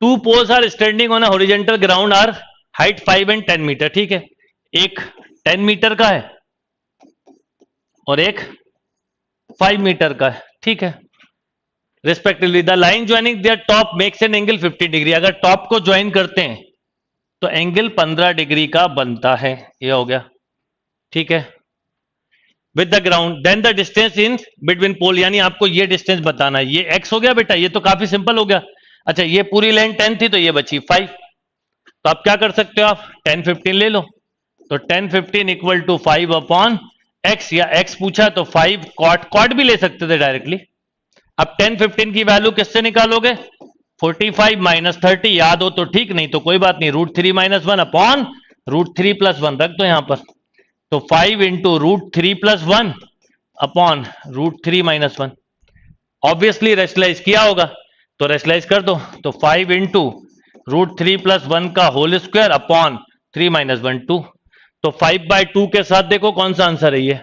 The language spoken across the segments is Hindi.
To poles are standing on a horizontal ground are height 5 and 10 metre, ठीक है। एक 10 मीटर का है और एक 5 मीटर का है, ठीक है, respectively. The line joining there top makes an angle 50 degree. अगर टॉप को ज्वाइन करते हैं तो एंगल 15 डिग्री का बनता है, ये हो गया, ठीक है। With the ground then the distance in between pole, यानी आपको ये डिस्टेंस बताना है। ये x हो गया बेटा, ये तो काफी सिंपल हो गया। अच्छा, ये पूरी लाइन 10 थी तो ये बची 5, तो आप क्या कर सकते हो, आप 10 15 ले लो, तो 10 15 इक्वल टू 5 अपॉन x, या x पूछा तो 5 कॉट भी ले सकते थे डायरेक्टली। अब 10 15 की वैल्यू किससे निकालोगे, 45 माइनस 30, याद हो तो ठीक, नहीं तो कोई बात नहीं, √3 - 1 अपॉन √3 + 1 रख दो यहां पर। तो 5 इंटू √3 + 1 अपॉन √3 - 1, ऑब्वियसली रेशनलाइज किया होगा तो रेशनलाइज कर दो, तो 5 इंटू √3 + 1 का होल स्क्वायर अपॉन 3 - 1 2। तो 5/2 के साथ देखो कौन सा आंसर है ये,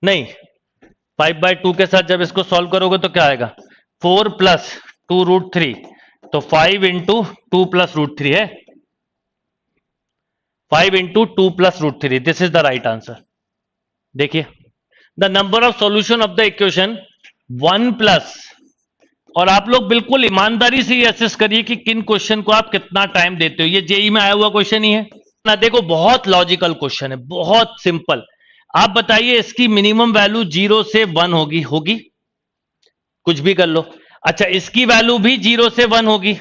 नहीं 5/2 के साथ जब इसको सॉल्व करोगे तो क्या आएगा, 4 + 2 √3, तो 5 इंटू 2 + √3 है, 5 इंटू 2 + √3, this is the right answer. देखिए, the number of solution of the equation 1+, और आप लोग बिल्कुल ईमानदारी से ये असेस करिए कि किन क्वेश्चन को आप कितना टाइम देते हो। ये जेई में आया हुआ क्वेश्चन ही है ना, देखो बहुत लॉजिकल क्वेश्चन है, बहुत सिंपल। आप बताइए इसकी मिनिमम वैल्यू 0 से 1 होगी, कुछ भी कर लो। अच्छा, इसकी वैल्यू भी 0 से 1 होगी।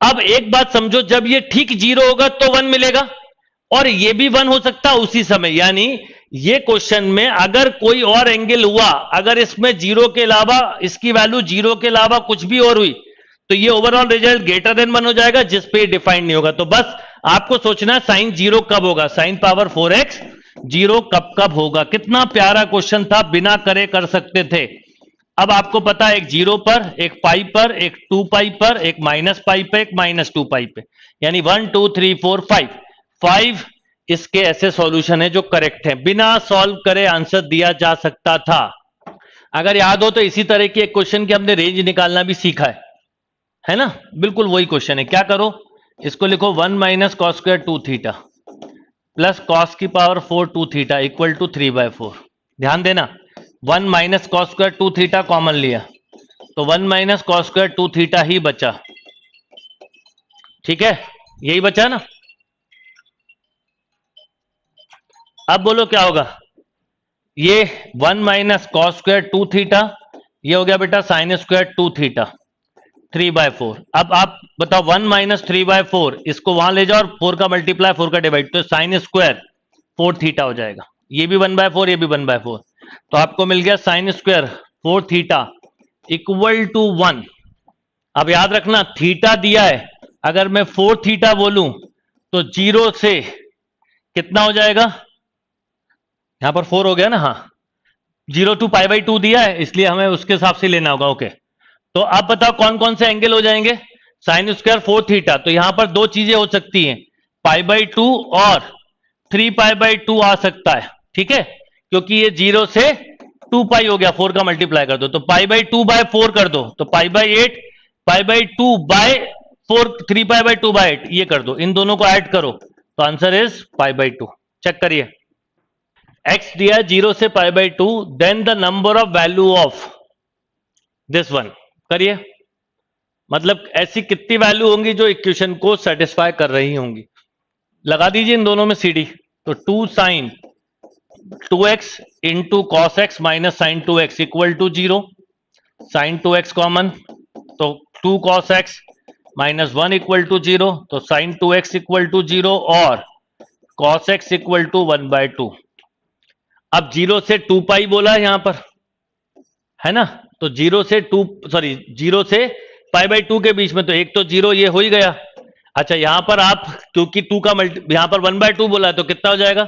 अब एक बात समझो, जब ये ठीक 0 होगा तो 1 मिलेगा, और ये भी 1 हो सकता है उसी समय, यानी ये क्वेश्चन में अगर कोई और एंगल हुआ, अगर इसमें 0 के अलावा, इसकी वैल्यू 0 के अलावा कुछ भी और हुई, तो ये ओवरऑल रिजल्ट ग्रेटर देन 1 हो जाएगा, जिस पे डिफाइंड नहीं होगा। तो बस आपको सोचना है साइन 0 कब होगा, sin पावर 4x 0 कब कब होगा। कितना प्यारा क्वेश्चन था, बिना करे कर सकते थे। अब आपको पता है, एक 0 पर, एक पाई पर, एक 2 पाई पर, एक माइनस पाई पे, एक -2 पाई पे, यानी 1 2 3 4 5 इसके ऐसे सॉल्यूशन है जो करेक्ट है, बिना सॉल्व करे आंसर दिया जा सकता था। अगर याद हो तो इसी तरह की एक क्वेश्चन की हमने रेंज निकालना भी सीखा है ना, बिल्कुल वही क्वेश्चन है। क्या करो, इसको लिखो 1 - cos² 2 थीटा प्लस cos की पावर 4 2 थीटा इक्वल टू 3/4। ध्यान देना, 1 - cos² 2 थीटा कॉमन लिया, तो 1 - cos² 2 थीटा ही बचा, ठीक है, यही बचा ना। अब बोलो क्या होगा, ये 1 - cos² 2 थीटा, ये हो गया बेटा sin² 2 थीटा 3/4। अब आप बताओ 1 - 3/4, इसको वहां ले जाओ और 4 का मल्टीप्लाई 4 का डिवाइड, तो sin² 4 थीटा हो जाएगा। ये भी 1/4, ये भी 1/4, तो आपको मिल गया sin² 4 थीटा इक्वल टू 1। अब याद रखना, थीटा दिया है, अगर मैं 4 थीटा बोलूं तो 0 से कितना हो जाएगा, यहां पर 4 हो गया ना, हाँ, 0 to π/2 दिया है, इसलिए हमें उसके हिसाब से लेना होगा। ओके, तो आप बताओ कौन कौन से एंगल हो जाएंगे, sin² 4 थीटा, तो यहां पर दो चीजें हो सकती हैं, π/2 और 3π/2 आ सकता है, ठीक है, क्योंकि ये 0 से 2π हो गया, 4 का मल्टीप्लाई कर दो, तो π/2/4 कर दो, तो π/8 π/2/4 3π/2/8 ये कर दो, इन दोनों को ऐड करो तो आंसर इज π/2। चेक करिए, x दिया 0 से π/2, then the number of value of this one, करिए, मतलब ऐसी कितनी वैल्यू होंगी जो इक्वेशन को सेटिस्फाई कर रही होंगी। लगा दीजिए इन दोनों में सीडी, तो 2 sin 2x into cos x minus sine 2x equal to 0, sine 2x common, तो 2 cos x minus 1 equal to 0, तो साइन 2x इक्वल टू 0 और cos x इक्वल टू 1/2। अब 0 से 2 पाई बोला है यहां पर, है ना, तो 0 से π/2 के बीच में, तो एक तो 0 ये हो ही गया। अच्छा, यहां पर आप क्योंकि 2 का यहां पर 1/2 बोला है, तो कितना हो जाएगा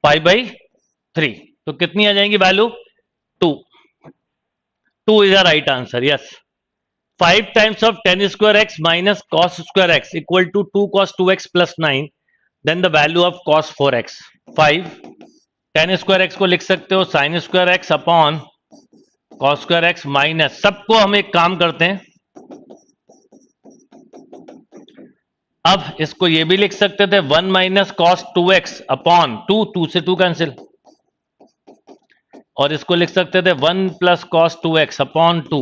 π/3, तो कितनी आ जाएंगी value 2। 2 is a right answer, yes. 5 times of tan² x minus cos² x equal to 2 cos 2x plus 9, then the value of cos 4x। 5 tan² x को लिख सकते हो sin² x upon cos² x minus, सबको हम एक काम करते हैं, अब इसको ये भी लिख सकते थे 1 माइनस कॉस 2x अपॉन 2 से 2 कैंसिल, और इसको लिख सकते थे 1 plus cos 2x upon 2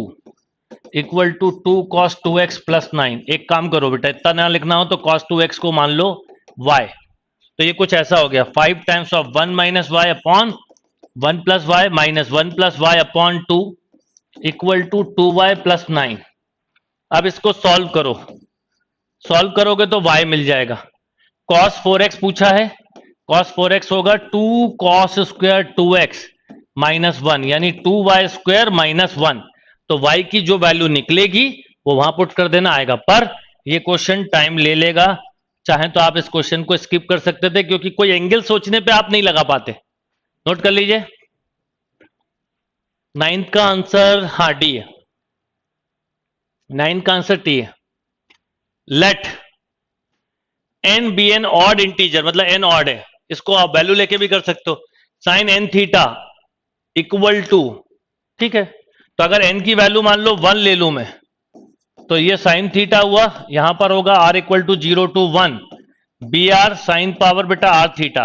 equal to 2 cos 2x plus 9। एक काम करो बेटा, इतना ना लिखना हो तो कॉस 2x को मान लो y, तो ये कुछ ऐसा हो गया 5 times of 1 minus y upon 1 plus y minus 1 plus y upon 2 equal to 2y plus 9। अब इसको सॉल्व करो, सॉल्व करोगे तो y मिल जाएगा। cos 4x पूछा है, cos 4x होगा 2 cos स्क्वायर 2x माइनस 1 यानी 2y स्क्वायर माइनस 1। तो y की जो वैल्यू निकलेगी वो वहां पुट कर देना आएगा, पर ये क्वेश्चन टाइम ले लेगा। चाहे तो आप इस क्वेश्चन को स्किप कर सकते थे क्योंकि कोई एंगल सोचने पे आप नहीं लगा पाते। नोट कर लीजिए, 9th का आंसर हाँ डी है, 9 का आंसर टी है। Let n be an odd integer, मतलब n ऑड है, इसको आप वैल्यू लेके भी कर सकते हो। Sine n theta equal to, ठीक है, तो अगर n की वैल्यू मान लो 1 ले लू मैं, तो ये साइन थीटा हुआ, यहां पर होगा r इक्वल टू 0 टू 1 बी आर साइन पावर बेटा r थीटा।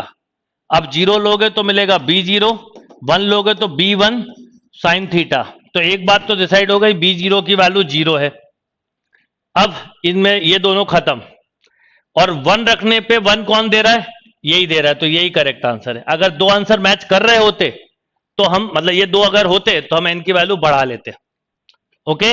अब 0 लोगे तो मिलेगा b0, 1 लोगे तो b1 साइन थीटा। तो एक बात तो डिसाइड हो गई, b0 की वैल्यू 0 है। अब इनमें ये दोनों खत्म, और 1 रखने पे 1 कौन दे रहा है, यही दे रहा है, तो यही करेक्ट आंसर है। अगर दो आंसर मैच कर रहे होते तो हम, मतलब ये दो अगर होते तो हम n की वैल्यू बढ़ा लेते। ओके।